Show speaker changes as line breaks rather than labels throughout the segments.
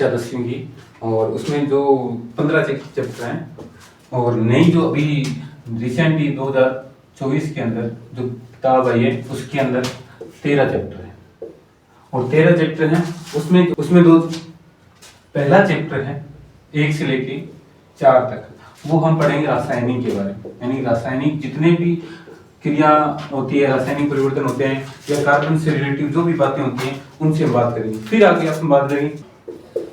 कक्षा 10वीं की, और उसमें जो 15 चैप्टर हैं, और नई जो अभी रिसेंटली 2024 के अंदर जो किताब आई है उसके अंदर 13 चैप्टर है, और 13 चैप्टर हैं उसमें दो, पहला चैप्टर है 1 से लेके 4 तक, वो हम पढ़ेंगे रासायनिक के बारे में, यानी रासायनिक जितने भी क्रिया होती है, रासायनिक परिवर्तन होते हैं या कार्बन से रिलेटिव जो भी बातें होती हैं उनसे हम बात करेंगे। फिर आगे हम बात करेंगे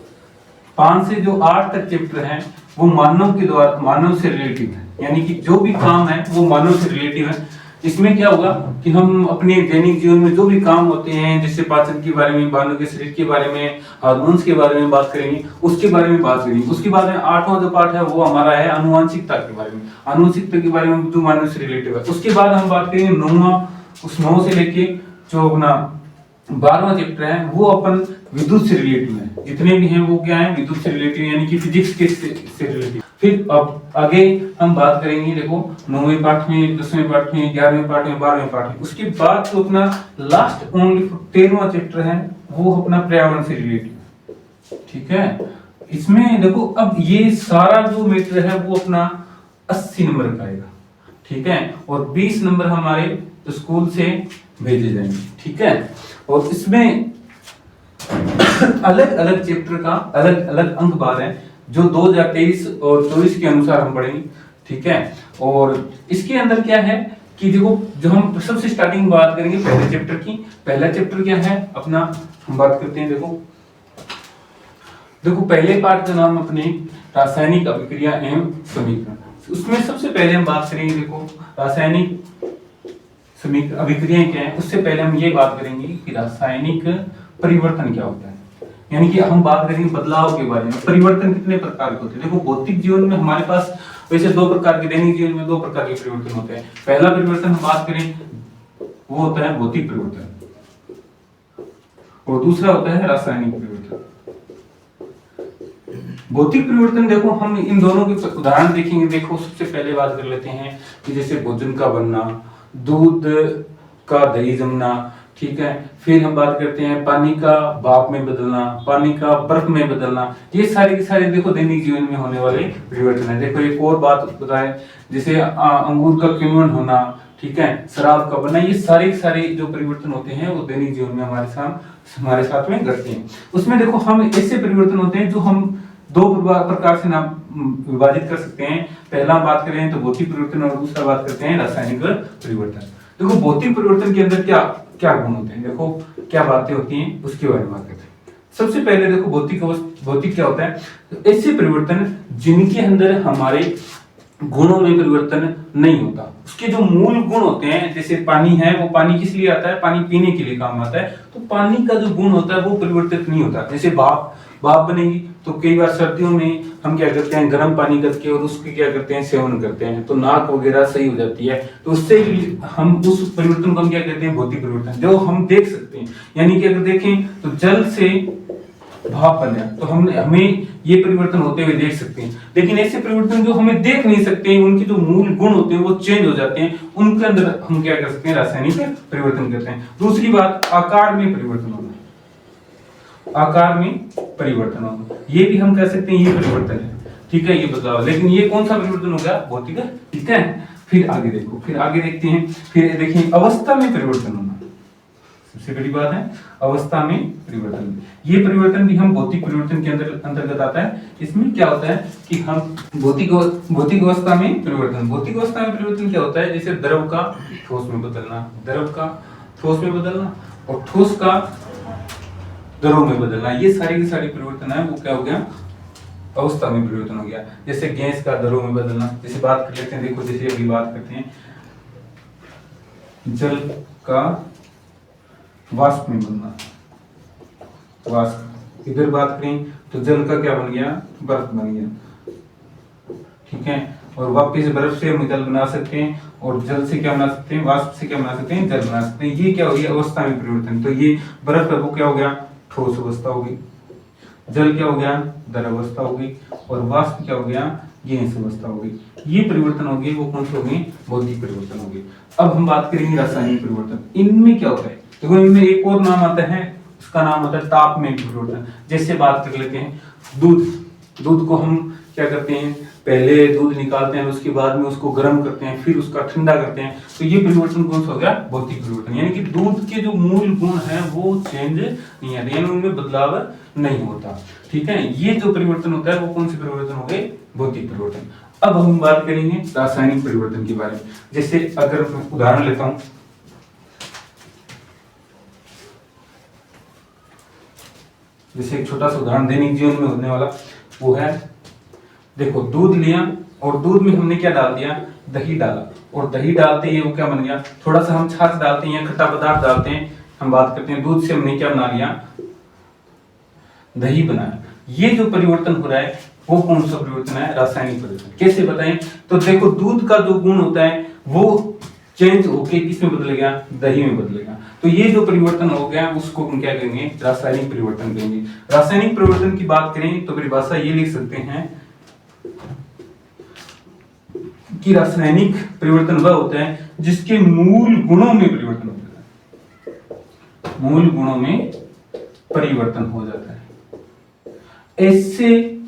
5 से जो 8 तक चैप्टर हैं वो मानव के द्वारा, मानव से रिलेटिव है, यानी कि जो भी काम है वो मानव से रिलेटिव है। इसमें क्या होगा कि हम अपने दैनिक जीवन में जो भी काम होते हैं, जैसे पाचन के बारे में, मानव के शरीर के बारे में, हार्मोन्स के बारे में बात करेंगे, उसके बारे में बात करेंगे। उसके बाद में 8वां जो पार्ट है वो हमारा है आनुवंशिकता के बारे में, आनुवंशिकता के बारे में जो मानव से रिलेटिव है। उसके बाद हम बात करेंगे 9 से लेके जो अपना 12वां चैप्टर है वो अपन विद्युत से रिलेटिव है, जितने भी हैं वो क्या है, विद्युत से रिलेटिव, यानी कि फिजिक्स के से रिलेटिव। फिर अब आगे हम बात करेंगे, देखो 9वें पाठ में, 10वें पाठ में, 11वें पाठ में, 12वें पाठ में। उसके बाद तो अपना लास्ट ओनली 13वां चैप्टर है वो अपना पर्यावरण से रिलेटिव, ठीक है। इसमें देखो अब ये सारा जो मैटर है वो अपना 80 नंबर का आएगा, ठीक है, और 20 नंबर हमारे स्कूल से भेजे जाएंगे, ठीक है। और इसमें अलग अलग चैप्टर का अलग अलग अंक बार है जो 2023 और 24 के अनुसार हम पढ़ेंगे, ठीक है। और इसके अंदर क्या है कि देखो, जो हम सबसे स्टार्टिंग बात करेंगे पहले चैप्टर की। पहला चैप्टर क्या है अपना, हम बात करते हैं, देखो पहले पार्ट का नाम अपने रासायनिक अभिक्रिया एवं समीकरण। उसमें सबसे पहले हम बात करेंगे, देखो रासायनिक अभिक्रियाएं क्या है। उससे पहले हम ये बात करेंगे कि रासायनिक परिवर्तन क्या होता है, यानी कि हम बात करेंगे बदलाव के बारे में। परिवर्तन कितने प्रकार के होते हैं, देखो भौतिक जीवन में हमारे पास वैसे 2 प्रकार के, दैनिक जीवन में 2 प्रकार के परिवर्तन होते हैं। पहला परिवर्तन हम बात करें वो होता है भौतिक परिवर्तन, और दूसरा होता है रासायनिक परिवर्तन। भौतिक परिवर्तन देखो हम इन दोनों के उदाहरण देखेंगे। देखो सबसे पहले बात कर लेते हैं कि जैसे भोजन का बनना, दूध का दही जमना, ठीक है। फिर हम बात करते हैं पानी का भाप में बदलना, पानी का बर्फ में बदलना। ये सारे के सारे देखो दैनिक जीवन में होने वाले परिवर्तन है। देखो एक और बात बताएं, जैसे अंगूर का किण्वन होना, ठीक है, शराब का बनना। ये सारे के सारे जो परिवर्तन होते हैं वो दैनिक जीवन में हमारे साथ में घटते हैं। उसमें देखो हम ऐसे परिवर्तन होते हैं जो हम 2 प्रकार से नाम विभाजित कर सकते हैं। पहला बात करें तो भौतिक परिवर्तन, और दूसरा बात करते हैं रासायनिक परिवर्तन। देखो भौतिक परिवर्तन के अंदर क्या क्या गुण होते हैं, देखो क्या बातें होती हैं उसके बारे में बात करते हैं। सबसे पहले देखो भौतिक क्या होता है, तो ऐसे परिवर्तन जिनके अंदर हमारे गुणों में परिवर्तन नहीं होता। उसके जो मूल गुण होते हैं, जैसे पानी है, वो पानी किस लिए आता है, पानी पीने के लिए काम आता है, तो पानी का जो गुण होता है वो परिवर्तित नहीं होता। जैसे भाप बनेगी तो कई बार सर्दियों में हम क्या करते हैं, गर्म पानी करके और उसके क्या करते हैं, सेवन करते हैं, तो नाक वगैरह सही हो जाती है। तो उससे हम उस परिवर्तन को हम क्या कहते हैं, भौतिक परिवर्तन, जो हम देख सकते हैं। यानी कि अगर देखें तो जल से भाप बन जाए तो हमें ये परिवर्तन होते हुए देख सकते हैं। लेकिन ऐसे परिवर्तन जो हमें देख नहीं सकते, उनके जो मूल गुण होते हैं वो चेंज हो जाते हैं, उनके अंदर हम क्या कर सकते हैं, रासायनिक परिवर्तन करते हैं। दूसरी बात, आकार में परिवर्तन होना, आकार में परिवर्तन होना, ये भी हम कह सकते हैं ये परिवर्तन है, ठीक है, ये बदलाव। लेकिन ये कौन सा परिवर्तन हो गया, भौतिक, ठीक है। फिर आगे देखते हैं, फिर देखिए अवस्था में परिवर्तन होना, सबसे बड़ी बात है अवस्था में परिवर्तन। ये परिवर्तन भी हम भौतिक परिवर्तन के अंतर्गत आता है। इसमें क्या होता है कि हम भौतिक अवस्था में परिवर्तन, भौतिक अवस्था में परिवर्तन क्या होता है, जैसे द्रव का ठोस में बदलना, द्रव का ठोस में बदलना, और ठोस का द्रव में बदलना। ये सारे के सारे परिवर्तन है वो क्या हो गया, अवस्था में परिवर्तन हो गया। जैसे गैस का द्रव में बदलना, जैसे बात कर लेते हैं, देखो जैसे अभी बात करते हैं जल का वाष्प में बदलना, वाष्प। इधर बात करें तो जल का क्या बन गया, बर्फ बन गया, ठीक है। और वापस बर्फ से हम जल बना सकते हैं, और जल से क्या बना सकते हैं, वाष्प से क्या बना सकते हैं, जल बना सकते हैं। ये क्या हो गया, अवस्था में परिवर्तन। तो ये बर्फ है वो क्या हो गया, ठोस अवस्था होगी, जल क्या हो गया, द्रव अवस्था होगी, और वाष्प क्या हो गया, गैस अवस्था होगी। ये परिवर्तन हो गए, वो कौन से हो गए, भौतिक परिवर्तन हो गए। अब हम बात करेंगे रासायनिक परिवर्तन। इनमें क्या होता है, देखो इनमें एक और नाम आता है उसका नाम होता है ताप में परिवर्तन। जैसे बात कर लेते हैं दूध को हम क्या करते हैं, पहले दूध निकालते हैं, उसके बाद में उसको गर्म करते हैं, फिर उसका ठंडा करते हैं। तो ये परिवर्तन कौन सा हो गया, भौतिक परिवर्तन। यानी कि दूध के जो मूल गुण हैं वो चेंज नहीं आते, यानी उनमें बदलाव नहीं होता। ठीक है, ये जो परिवर्तन होता है वो कौन से परिवर्तन हो गए, भौतिक परिवर्तन। अब हम बात करेंगे रासायनिक परिवर्तन के बारे में। जैसे अगर मैं उदाहरण लेता हूं, जैसे एक छोटा सा उदाहरण दैनिक जीवन में होने वाला, वो है देखो दूध लिया और दूध में हमने क्या डाल दिया, दही डाला, और दही डालते ही वो क्या बन गया, थोड़ा सा हम छाछ डालते हैं या खट्टा पदार्थ डालते हैं, हम बात करते हैं दूध से हमने क्या बना लिया, दही बनाया। ये जो परिवर्तन हो रहा है वो कौन सा परिवर्तन है, रासायनिक परिवर्तन। कैसे बताएं, तो देखो दूध का जो गुण होता है वो चेंज होके किसमें बदलेगा, दही में बदलेगा। तो ये जो परिवर्तन हो गया उसको हम क्या कहेंगे, रासायनिक परिवर्तन कहेंगे। रासायनिक परिवर्तन की बात करें तो परिभाषा ये लिख सकते हैं कि रासायनिक परिवर्तन वह होता है जिसके मूल गुणों में परिवर्तन हो जाता है, मूल गुणों में परिवर्तन हो जाता है। ऐसे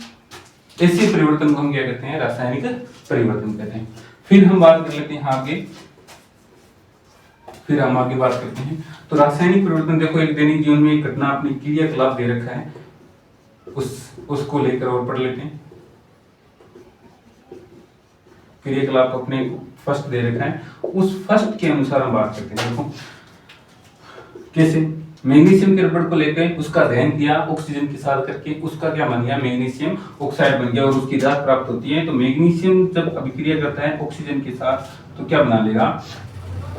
परिवर्तन को हम क्या कहते हैं, रासायनिक परिवर्तन कहते हैं। फिर हम बात कर लेते हैं आगे, बात करते हैं। तो रासायनिक परिवर्तन देखो, एक दैनिक जीवन में एक घटना अपनी क्रियाकलाप दे रखा है, उसको लेकर और पढ़ लेते हैं। क्रियाकलाप अपने फर्स्ट दे रखा है, उस फर्स्ट के अनुसार हम बात करते हैं। देखो कैसे, मैग्नीशियम के रबड़ को लेकर उसका दहन किया ऑक्सीजन के साथ करके, उसका क्या बन गया, मैग्नीशियम ऑक्साइड बन गया और उसकी धातु प्राप्त होती है। तो मैग्नीशियम जब अभिक्रिया करता है ऑक्सीजन के साथ तो क्या बना लेगा,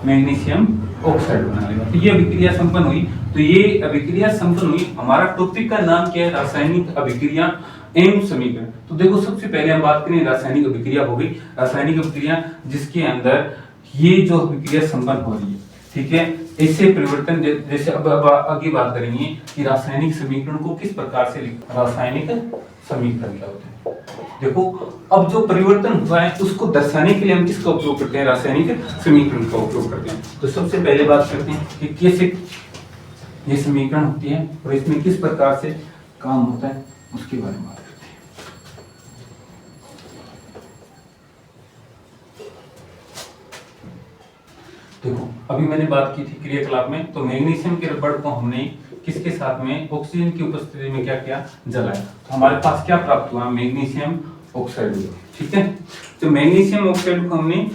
मैग्नीशियम ऑक्साइड बना लेगा। तो ये अभिक्रिया संपन्न हुई। तो ये अभिक्रिया संपन्न हुई, हमारा टॉपिक का नाम क्या है, रासायनिक अभिक्रिया एवं समीकरण। तो देखो सबसे पहले हम बात करें रासायनिक अभिक्रिया हो गई, रासायनिक अभिक्रिया जिसके अंदर ये जो अभिक्रिया संपन्न हो रही है, ठीक है। इससे परिवर्तन जैसे अब आगे बात करेंगे कि रासायनिक समीकरण को किस प्रकार से लिखते हैं, रासायनिक समीकरण क्या होते हैं। देखो अब जो परिवर्तन हुआ है उसको दर्शाने के लिए हम किसका उपयोग करते हैं, रासायनिक समीकरण का उपयोग करते हैं। तो सबसे पहले बात करते हैं कि कैसे ये समीकरण होती है और इसमें किस प्रकार से काम होता है, उसके बारे में बात करते हैं। देखो अभी मैंने बात की थी क्रियाकलाप में, तो मैग्नीशियम के रबड़ को हमने किसके साथ में, ऑक्सीजन की उपस्थिति में क्या किया, जलाया। तो हमारे पास क्या प्राप्त हुआ, मैग्नीशियम ऑक्साइड। ठीक है, तो मैग्नीशियम ऑक्साइड को हमने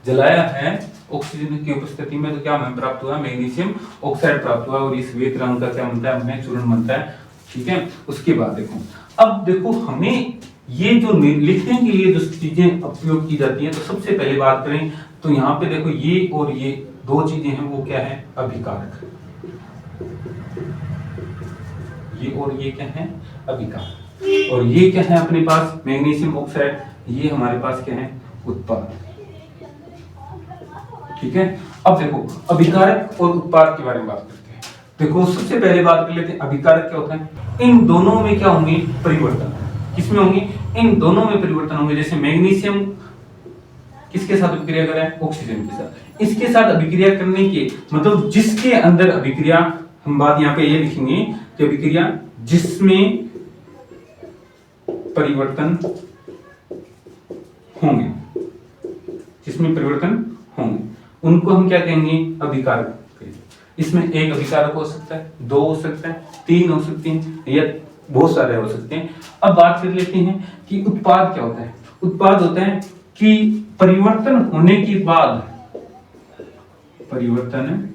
जलाया है ऑक्सीजन की उपस्थिति में, तो क्या हमें प्राप्त हुआ, मैग्नीशियम ऑक्साइड प्राप्त हुआ और इस श्वेत रंग का क्या बनता है, हमें चूर्ण बनता है। ठीक है, उसके बाद देखो, अब देखो हमें ये जो लिखने के लिए जो चीजें उपयोग की जाती हैं, तो सबसे पहले बात करें तो यहाँ पे देखो ये और ये दो चीजें हैं, वो क्या है, अभिकारक। ये और ये क्या है, अभिकारक। और ये क्या है अपने पास, मैग्नीशियम ऑक्साइड, ये हमारे पास क्या है, उत्पाद। ठीक है, अब देखो अभिकारक और उत्पाद के बारे में बात करते हैं। देखो सबसे पहले बात कर लेते हैं अभिकारक क्या होता है। इन दोनों में क्या होंगे, परिवर्तन। किसमें होंगे, इन दोनों में परिवर्तन होंगे। जैसे मैग्नीशियम किसके साथ अभिक्रिया कर रहा है, ऑक्सीजन के साथ। इसके साथ अभिक्रिया करने के मतलब जिसके अंदर अभिक्रिया, हम बात यहाँ पे ये लिखेंगे कि अभिक्रिया जिसमें परिवर्तन होंगे, जिसमें परिवर्तन होंगे उनको हम क्या कहेंगे, अभिकारक। इसमें एक अभिकारक हो सकता है, दो हो सकता है, तीन हो सकते हैं, या बहुत सारे हो सकते हैं। अब बात कर लेते हैं कि उत्पाद क्या होता है। उत्पाद होता है कि परिवर्तन होने के बाद, परिवर्तन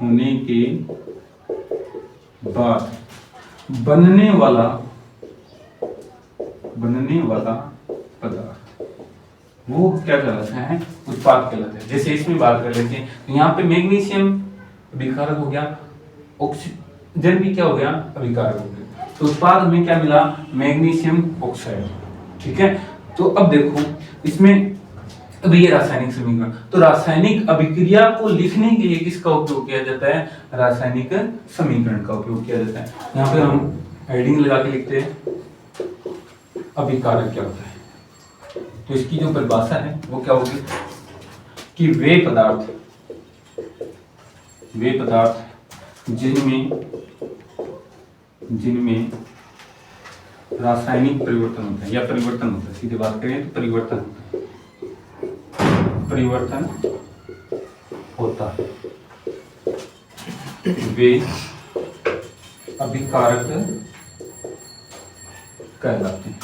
होने के बाद बनने वाला पदार्थ, वो क्या कहलाता है, उत्पाद कहलाता है। जैसे इसमें बात कर लेते हैं, तो यहाँ पे मैग्नीशियम अभिकारक हो गया, ऑक्सीजन भी क्या हो गया, अभिकारक हो गया। तो उत्पाद हमें क्या मिला, मैग्नीशियम ऑक्साइड। ठीक है, तो अब देखो इसमें अब ये रासायनिक समीकरण, तो रासायनिक अभिक्रिया को लिखने के लिए किसका उपयोग किया जाता है, रासायनिक समीकरण का उपयोग किया जाता है। यहाँ पे हम हेडिंग लगा के लिखते हैं अभिकारक क्या होता है। तो इसकी जो परिभाषा है वो क्या होगी कि वे पदार्थ जिनमें रासायनिक परिवर्तन होता है या परिवर्तन होता है, सीधे बात करें तो परिवर्तन होता है, वे अभिकारक कहलाते हैं।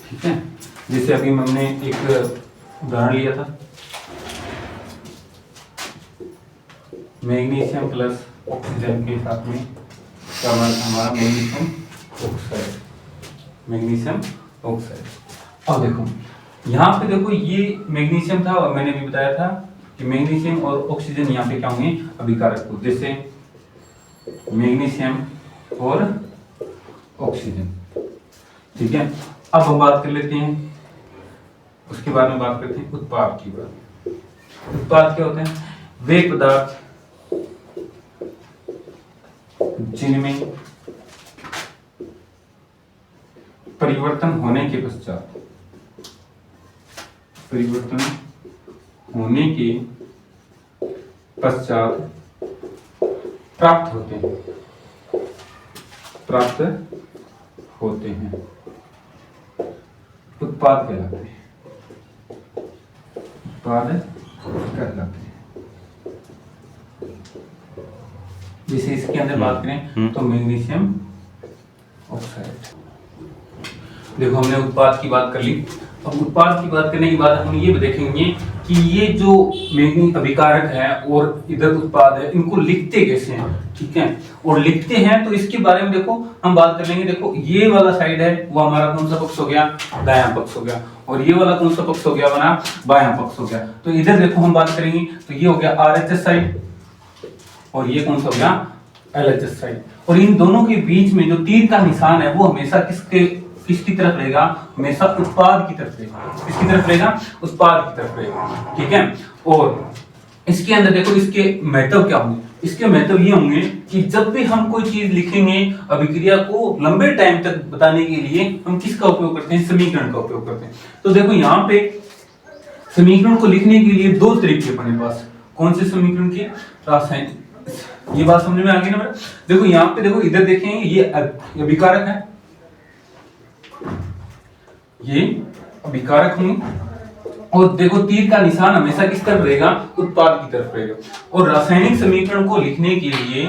ठीक है, जैसे अभी हमने एक उदाहरण लिया था, मैग्नीशियम प्लस ऑक्सीजन के साथ में क्या हमारा मैग्नीशियम ऑक्साइड। अब देखो यहाँ पे देखो ये मैग्नीशियम था और मैंने भी बताया था कि मैग्नीशियम और ऑक्सीजन यहाँ पे क्या होंगे, अभिकारक को, जैसे मैग्नीशियम और ऑक्सीजन। ठीक है, अब हम बात कर लेते हैं, उसके बाद में बात करते हैं उत्पाद की बात। उत्पाद क्या होते हैं? वे पदार्थ जिनमें परिवर्तन होने के पश्चात प्राप्त होते हैं उत्पाद कहलाते हैं। जैसे इसके अंदर बात करें तो मैग्नीशियम ऑक्साइड। देखो हमने उत्पाद की बात कर ली। अब उत्पाद की बात करने के बाद हम ये देखेंगे कि ये जो मैग्नीशियम अभिकारक है और इधर उत्पाद है, इनको लिखते कैसे हैं। ठीक है, और लिखते हैं तो इसके बारे में देखो हम बात कर लेंगे। देखो ये वाला साइड है वो हमारा कौन सा पक्ष हो गया, दायां पक्ष हो गया, और ये वाला कौन सा पक्ष हो गया, हमारा बायां पक्ष हो गया। तो इधर देखो हम बात करेंगे तो ये हो गया आरएचएस साइड और ये कौन सा हो गया, एलएचएस साइड। और इन दोनों के बीच में जो तीर का निशान है वो हमेशा किसकी तरफ रहेगा, हमेशा उत्पाद की तरफ रहेगा। किसकी तरफ रहेगा, उत्पाद की तरफ रहेगा। ठीक है, और इसके अंदर देखो इसके महत्व क्या होंगे। इसके महत्व ये होंगे कि जब भी हम कोई चीज लिखेंगे अभिक्रिया को लंबे टाइम तक बताने के लिए हम किसका उपयोग करते हैं, समीकरण का उपयोग करते हैं। तो देखो यहाँ पे समीकरण को लिखने के लिए दो तरीके अपने पास। कौन से समीकरण के, रासायनिक। ये बात समझ में आ गई ना मेरा। देखो यहाँ पे देखो इधर देखेंगे ये अभिकारक है, ये अभिकारक होंगे, और देखो तीर का निशान हमेशा किस तरफ रहेगा, उत्पाद की तरफ रहेगा। और रासायनिक समीकरण को लिखने के लिए,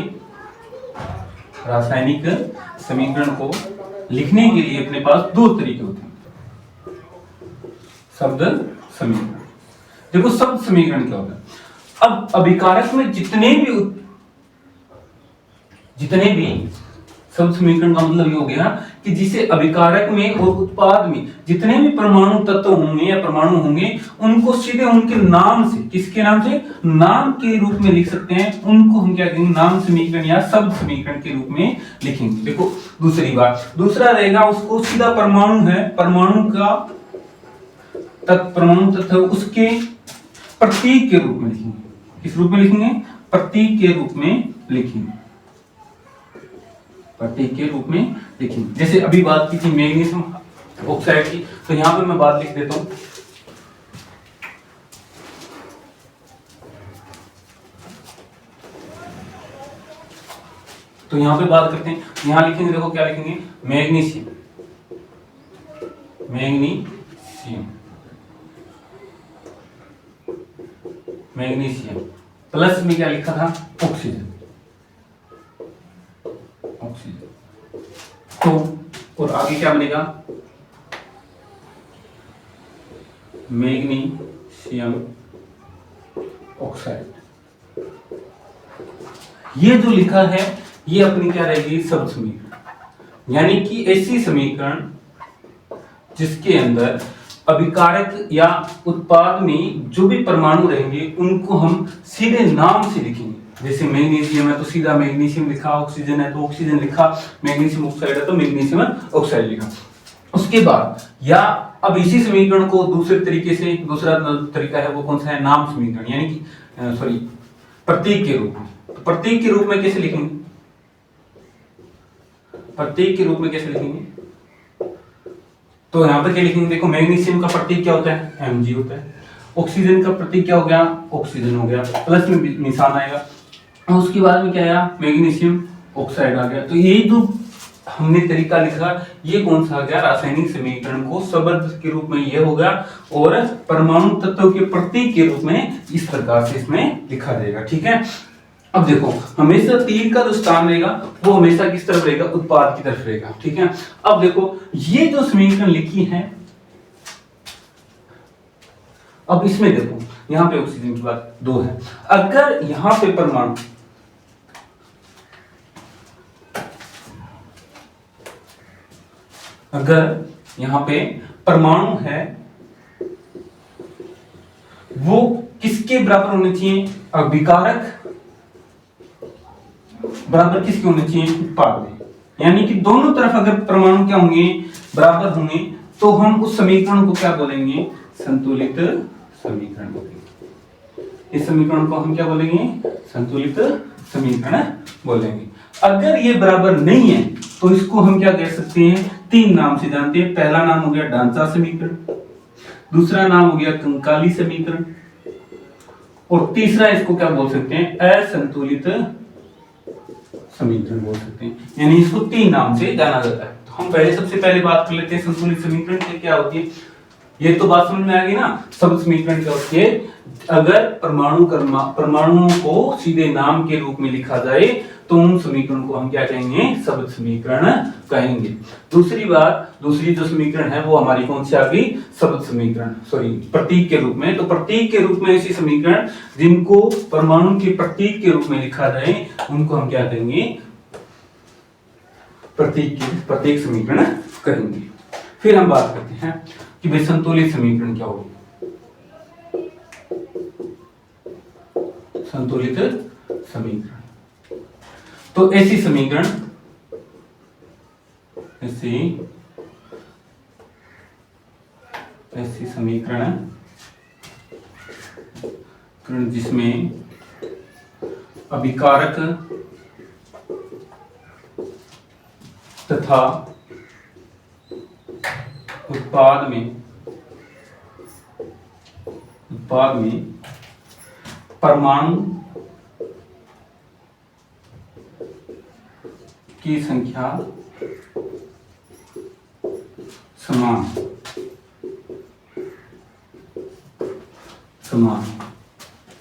रासायनिक समीकरण को लिखने के लिए अपने पास दो तरीके होते हैं। शब्द समीकरण। देखो शब्द समीकरण क्या होता है। अब अभिकारक में जितने भी शब्द समीकरण का मतलब ये हो गया कि जिसे अभिकारक में और उत्पाद में जितने भी परमाणु तत्व होंगे या परमाणु होंगे उनको सीधे उनके नाम से, किसके नाम से, नाम के रूप में लिख सकते हैं। उनको हम क्या कहेंगे, नाम समीकरण या शब्द समीकरण के रूप में लिखेंगे। देखो दूसरी बात, दूसरा रहेगा उसको सीधा परमाणु है, परमाणु का परमाणु तत्व उसके प्रतीक के रूप में लिखेंगे। किस रूप में लिखेंगे, प्रतीक के रूप में लिखेंगे, प्रतीक के रूप में लिखेंगे। जैसे अभी बात की थी मैग्नीशियम ऑक्साइड की, तो यहां पे मैं बात लिख देता हूं। तो यहां पे बात करते हैं, यहां लिखेंगे, देखो क्या लिखेंगे, मैग्नीशियम, मैग्नीशियम, मैग्नीशियम प्लस में क्या लिखा था, ऑक्सीजन, ऑक्सीजन। तो और आगे क्या बनेगा, मैग्नीशियम ऑक्साइड। ये जो लिखा है ये अपनी क्या रहेगी, शब्द समीकरण, यानी कि ऐसी समीकरण जिसके अंदर अभिकारक या उत्पाद में जो भी परमाणु रहेंगे उनको हम सीधे नाम से लिखेंगे। जैसे मैग्नीशियम है तो सीधा मैग्नीशियम लिखा, ऑक्सीजन है तो ऑक्सीजन लिखा, मैग्नीशियम ऑक्साइड है तो मैग्नीशियम ऑक्साइड लिखा। उसके बाद या अब इसी समीकरण को दूसरे तरीके से, दूसरा तरीका है वो कौन सा है, नाम समीकरण, यानी कि सॉरी प्रतीक के रूप में। तो प्रतीक के रूप में कैसे लिखेंगे, प्रतीक के रूप में कैसे लिखेंगे, तो यहां पर क्या लिखेंगे, देखो मैग्नीशियम का प्रतीक क्या होता है, Mg होता है, ऑक्सीजन का प्रतीक क्या हो गया, ऑक्सीजन हो गया, प्लस में निशान आएगा। और उसके बाद में क्या आया, मैग्नीशियम ऑक्साइड आ गया। तो ये जो हमने तरीका लिखा, ये कौन सा आ गया, रासायनिक समीकरण को शब्द के रूप में ये हो गया, और परमाणु तत्व के प्रतीक के रूप में इस प्रकार से इसमें लिखा जाएगा। ठीक है, अब देखो हमेशा तीर का जो स्थान रहेगा वो हमेशा किस तरफ रहेगा, उत्पाद की तरफ रहेगा। ठीक है, अब देखो ये जो समीकरण लिखी है, अब इसमें देखो यहां पे ऑक्सीजन की बात 2 है, अगर यहां पे परमाणु, अगर यहां पे परमाणु है वो किसके बराबर होने चाहिए, अभिकारक बराबर किसके होने चाहिए, उत्पाद में। यानी कि दोनों तरफ अगर परमाणु क्या होंगे, बराबर होंगे, तो हम उस समीकरण को क्या बोलेंगे, संतुलित समीकरण बोलेंगे। इस समीकरण को हम क्या बोलेंगे, संतुलित समीकरण बोलेंगे। अगर ये बराबर नहीं है तो इसको हम क्या कह सकते हैं, 3 नाम से जानते हैं। पहला नाम हो गया ढांचा समीकरण, दूसरा नाम हो गया कंकाली समीकरण, और तीसरा इसको क्या बोल सकते हैं, असंतुलित समीकरण बोल सकते हैं। यानी इसको 3 नाम से जाना जाता है। तो हम पहले सबसे पहले बात कर लेते हैं संतुलित समीकरण की क्या होती है। ये तो बात समझ में आ गई ना, शब्द समीकरण क्या होती है, अगर परमाणुओं को सीधे नाम के रूप में लिखा जाए तो उन समीकरण को हम क्या कहेंगे, शब्द समीकरण कहेंगे। दूसरी बात, दूसरी जो समीकरण है वो हमारी कौन सी आ गई, शब्द समीकरण, सॉरी प्रतीक के रूप में। तो प्रतीक के रूप में ऐसी समीकरण जिनको परमाणु के प्रतीक के रूप में लिखा जाए उनको हम क्या कहेंगे, प्रतीक समीकरण कहेंगे। फिर हम बात करते हैं कि भाई संतुलित समीकरण क्या होगी। संतुलित समीकरण, तो ऐसी समीकरण जिसमें अभिकारक तथा उत्पाद में परमाणु की संख्या समान।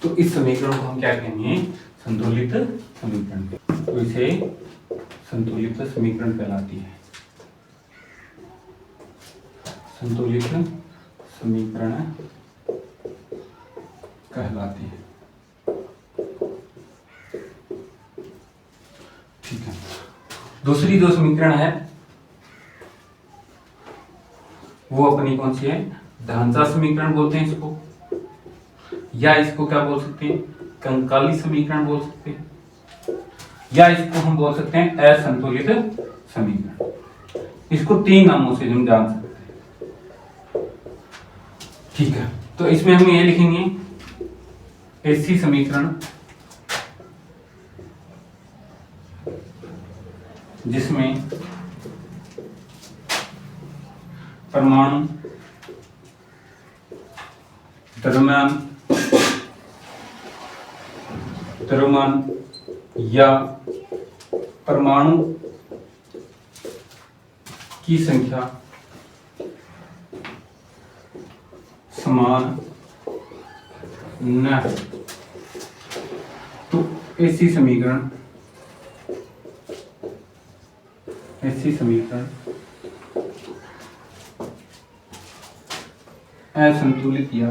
तो इस समीकरण को हम क्या कहेंगे, संतुलित समीकरण। तो इसे संतुलित समीकरण कहलाती है, संतुलित समीकरण कहलाती है। ठीक है, दूसरी जो समीकरण है वो अपनी कौन सी है, ढांचा समीकरण बोलते हैं इसको, या इसको क्या बोल सकते हैं, कंकाली समीकरण बोल सकते हैं, या इसको हम बोल सकते हैं असंतुलित समीकरण। इसको 3 नामों से हम जान सकते हैं। ठीक है, तो इसमें हम ये लिखेंगे, ऐसी समीकरण जिसमें परमाणु द्रव्यमान या परमाणु की संख्या समान न है, तो ऐसी समीकरण असंतुलित या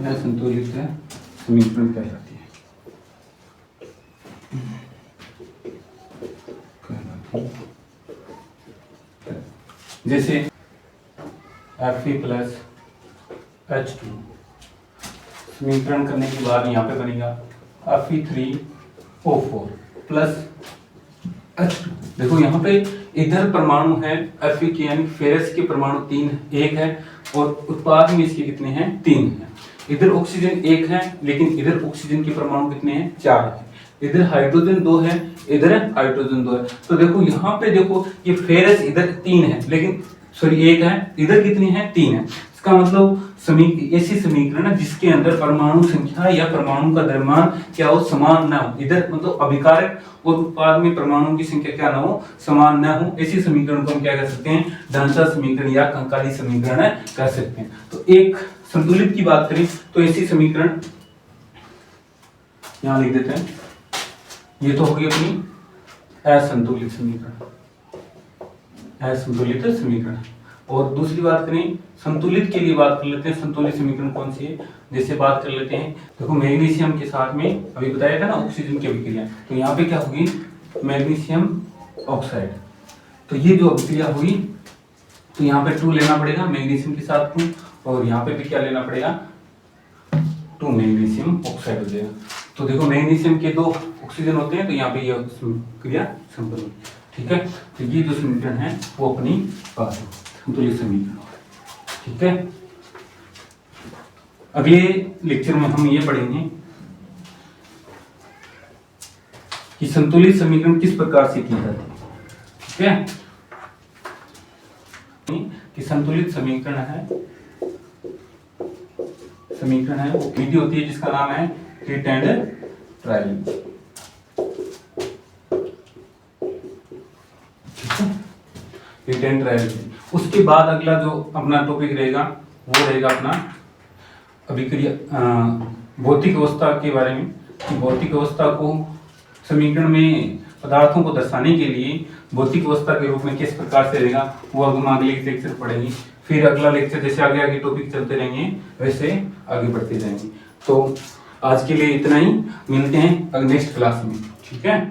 असंतुलित समीकरण कहलाती है। जैसे Fe प्लस H2 समीकरण करने के बाद यहाँ पे बनेगा Fe3O4 प्लस H2। देखो यहाँ पे इधर परमाणु है Fe के, यानी फेरस के परमाणु 1 है, और उत्पाद में इसके कितने हैं, 3 हैं। इधर ऑक्सीजन 1 है, लेकिन इधर ऑक्सीजन के परमाणु कितने हैं, 4 हैं। इधर हाइड्रोजन 2 है, इधर हाइड्रोजन 2 है। तो देखो यहाँ पे देखो ये फेरस इधर 3 है, लेकिन सॉरी 1 है, इधर कितनी है 3 है। इसका मतलब ऐसी समीकरण है जिसके अंदर परमाणु संख्या या परमाणु का द्रव्यमान क्या हो, समान ना हो। इधर मतलब अभिकारक और उत्पाद में परमाणु की संख्या क्या ना हो, समान ना हो। ऐसी समीकरण को हम क्या कर सकते हैं, ढांचा समीकरण या कंकाली समीकरण कर सकते हैं। तो एक संतुलित की बात करें तो ऐसी समीकरण यहां लिख देते हैं, ये तो होगी अपनी असंतुलित समीकरण, असंतुलित समीकरण। और दूसरी बात करें संतुलित के लिए, बात कर लेते हैं संतुलित समीकरण कौन सी है। जैसे बात कर लेते हैं, देखो मैग्नीशियम के साथ में अभी बताया था ना ऑक्सीजन की अभिक्रिया, तो यहाँ पे क्या होगी, मैग्नीशियम ऑक्साइड। तो ये जो अभिक्रिया हुई तो यहाँ पे 2 लेना पड़ेगा, मैग्नीशियम के साथ 2, और यहाँ पे भी क्या लेना पड़ेगा, 2 मैग्नीशियम ऑक्साइड हो जाएगा। तो देखो मैग्नीशियम के 2 ऑक्सीजन होते हैं, तो यहाँ पे ये क्रिया संपन्न। ठीक है, तो ये जो समीकरण है वो अपनी पास है, संतुलित समीकरण। ठीक है, अगले लेक्चर में हम ये पढ़ेंगे कि संतुलित समीकरण किस प्रकार से की जाती है। ठीक है, कि संतुलित समीकरण है वो विधि होती है जिसका नाम है hit and trial. Hit and trial. उसके बाद अगला जो अपना टॉपिक रहेगा वो रहेगा अपना अभिक्रिया भौतिक अवस्था के बारे में, कि भौतिक अवस्था को समीकरण में पदार्थों को दर्शाने के लिए भौतिक अवस्था के रूप में किस प्रकार से रहेगा, वो हम अगले लेक्चर पढ़ेंगे। फिर अगला लेक्चर जैसे आगे आगे टॉपिक चलते रहेंगे वैसे आगे बढ़ते जाएंगे। तो आज के लिए इतना ही, मिलते हैं नेक्स्ट क्लास में। ठीक है।